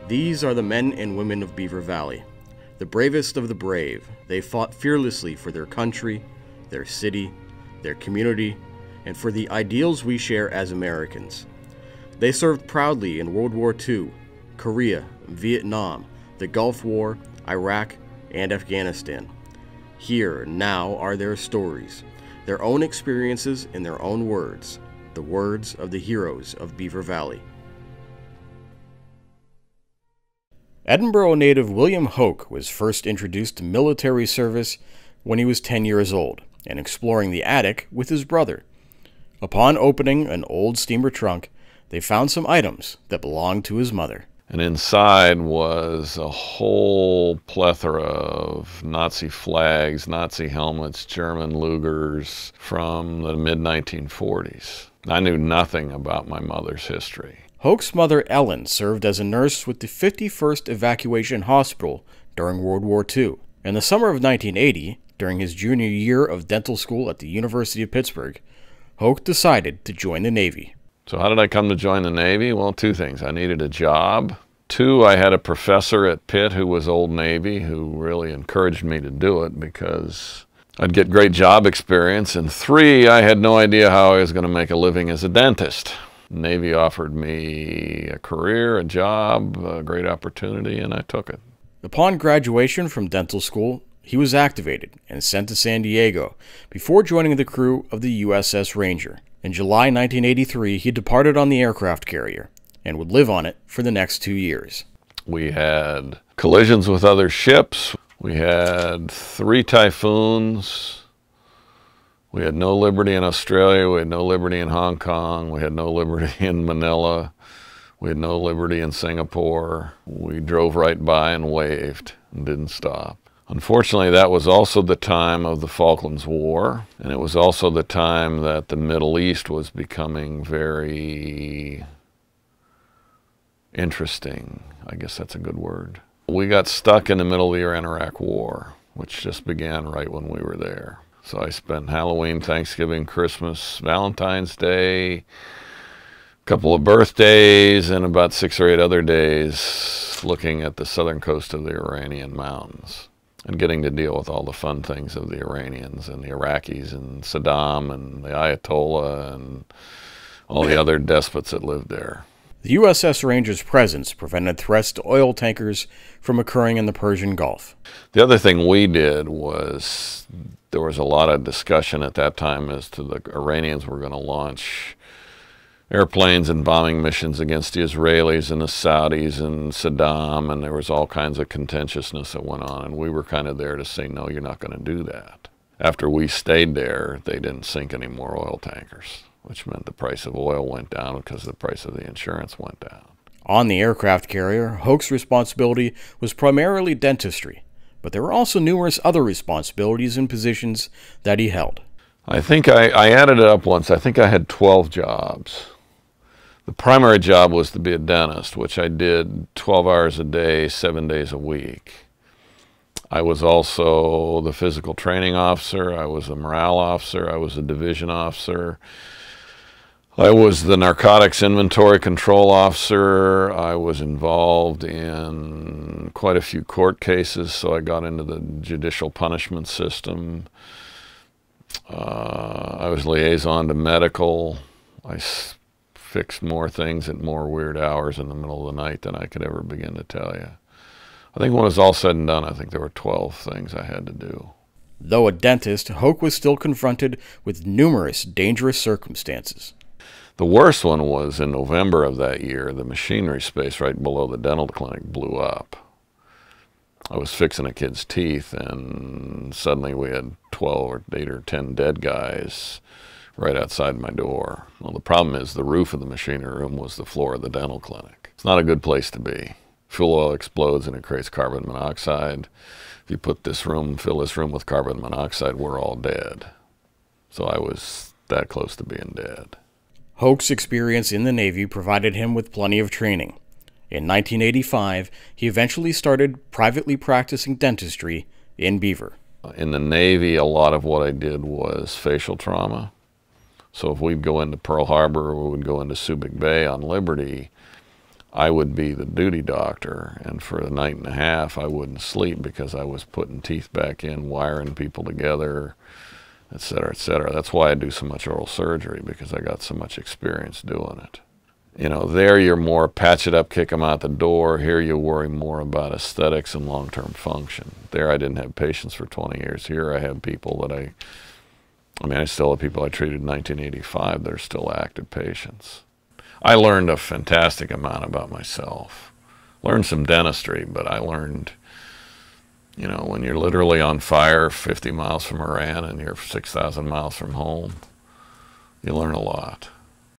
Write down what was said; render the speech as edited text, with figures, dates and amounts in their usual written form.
These are the men and women of Beaver Valley, the bravest of the brave. They fought fearlessly for their country, their city, their community, and for the ideals we share as Americans. They served proudly in World War II, Korea, Vietnam, the Gulf War, Iraq, and Afghanistan. Here, now, are their stories, their own experiences in their own words, the words of the heroes of Beaver Valley. Edinburgh native William Hoch was first introduced to military service when he was 10 years old and exploring the attic with his brother. Upon opening an old steamer trunk, they found some items that belonged to his mother. And inside was a whole plethora of Nazi flags, Nazi helmets, German Lugers from the mid-1940s. I knew nothing about my mother's history. Hoch's mother, Ellen, served as a nurse with the 51st Evacuation Hospital during World War II. In the summer of 1980, during his junior year of dental school at the University of Pittsburgh, Hoch decided to join the Navy. So how did I come to join the Navy? Well, two things. I needed a job. Two, I had a professor at Pitt who was Old Navy who really encouraged me to do it because I'd get great job experience. And three, I had no idea how I was going to make a living as a dentist. Navy offered me a career, a job, a great opportunity, and I took it. Upon graduation from dental school, he was activated and sent to San Diego before joining the crew of the USS Ranger. In July 1983, he departed on the aircraft carrier and would live on it for the next 2 years. We had collisions with other ships. We had 3 typhoons. We had no liberty in Australia, we had no liberty in Hong Kong, we had no liberty in Manila, we had no liberty in Singapore. We drove right by and waved and didn't stop. Unfortunately, that was also the time of the Falklands War, and it was also the time that the Middle East was becoming very interesting. I guess that's a good word. We got stuck in the middle of the Iran-Iraq War, which just began right when we were there. So I spent Halloween, Thanksgiving, Christmas, Valentine's Day, a couple of birthdays, and about 6 or 8 other days looking at the southern coast of the Iranian mountains and getting to deal with all the fun things of the Iranians and the Iraqis and Saddam and the Ayatollah and all the other despots that lived there. The USS Ranger's presence prevented threats to oil tankers from occurring in the Persian Gulf. The other thing we did was there was a lot of discussion at that time as to the Iranians were going to launch airplanes and bombing missions against the Israelis and the Saudis and Saddam, and there was all kinds of contentiousness that went on, and we were kind of there to say, no, you're not going to do that. After we stayed there, they didn't sink any more oil tankers, which meant the price of oil went down because the price of the insurance went down. On the aircraft carrier, Hoch's responsibility was primarily dentistry, but there were also numerous other responsibilities and positions that he held. I think I added it up once. I think I had 12 jobs. The primary job was to be a dentist, which I did 12 hours a day, 7 days a week. I was also the physical training officer. I was a morale officer. I was a division officer. I was the narcotics inventory control officer. I was involved in quite a few court cases, so I got into the judicial punishment system. I was liaison to medical. I fixed more things at more weird hours in the middle of the night than I could ever begin to tell you. I think when it was all said and done, I think there were 12 things I had to do. Though a dentist, Hoch was still confronted with numerous dangerous circumstances. The worst one was in November of that year. The machinery space right below the dental clinic blew up. I was fixing a kid's teeth, and suddenly we had 12 or 8 or 10 dead guys right outside my door. Well, the problem is the roof of the machinery room was the floor of the dental clinic. It's not a good place to be. Fuel oil explodes and it creates carbon monoxide. If you put this room, fill this room with carbon monoxide, we're all dead. So I was that close to being dead. Hoch's experience in the Navy provided him with plenty of training. In 1985, he eventually started privately practicing dentistry in Beaver. In the Navy, a lot of what I did was facial trauma. So if we'd go into Pearl Harbor or we would go into Subic Bay on Liberty, I would be the duty doctor, and for a night and a half I wouldn't sleep because I was putting teeth back in, wiring people together, et cetera, et cetera. That's why I do so much oral surgery, because I got so much experience doing it. You know, there you're more patch it up, kick them out the door. Here you worry more about aesthetics and long-term function. There I didn't have patients for 20 years. Here I have people that I mean, I still have people I treated in 1985 that are still active patients. I learned a fantastic amount about myself. Learned some dentistry, but I learned, you know, when you're literally on fire 50 miles from Iran and you're 6,000 miles from home, you learn a lot.